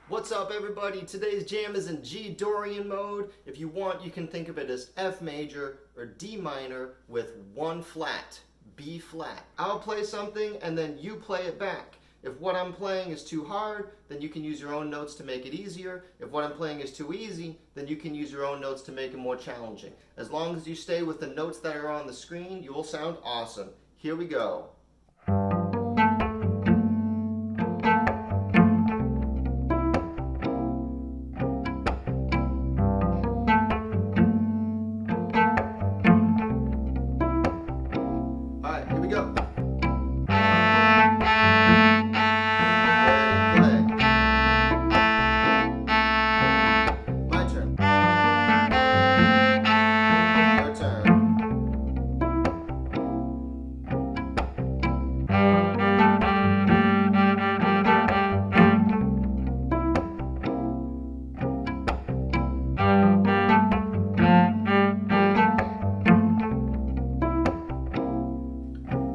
What's up, everybody? Today's jam is in G Dorian mode. If you want, you can think of it as F major or D minor with one flat, B flat. I'll play something and then you play it back. If what I'm playing is too hard, then you can use your own notes to make it easier. If what I'm playing is too easy, then you can use your own notes to make it more challenging. As long as you stay with the notes that are on the screen, you will sound awesome. Here we go. Alright, here we go.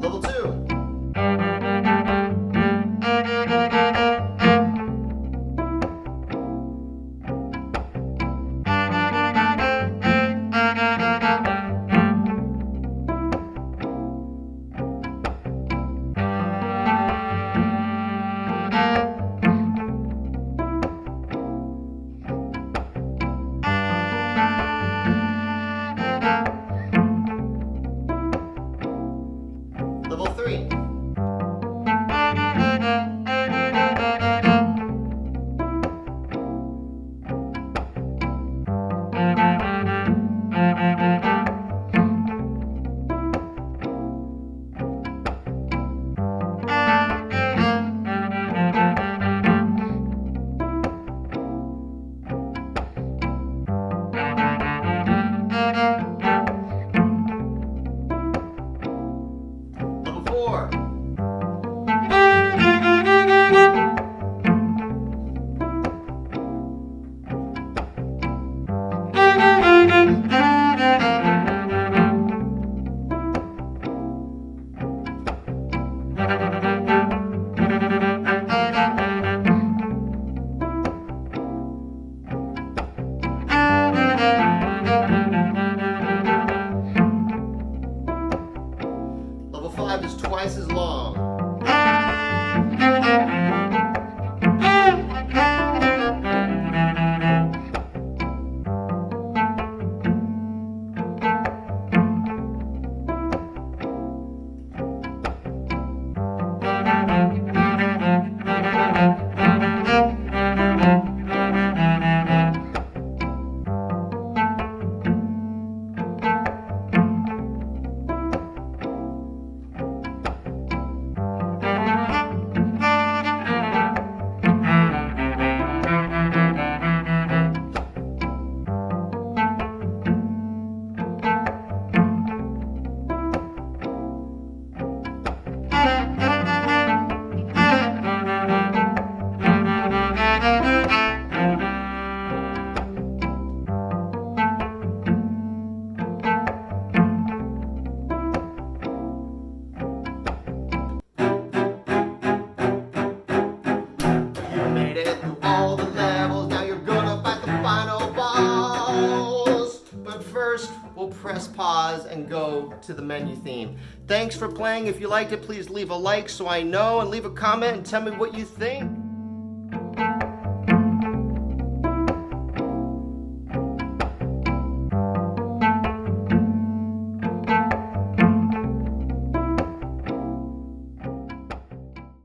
Level 2. Level 3. Level 4. Level 5 is twice as long. All the levels, now you're gonna fight the final boss. But first, we'll press pause and go to the menu theme. Thanks for playing. If you liked it, please leave a like so I know, and leave a comment and tell me what you think.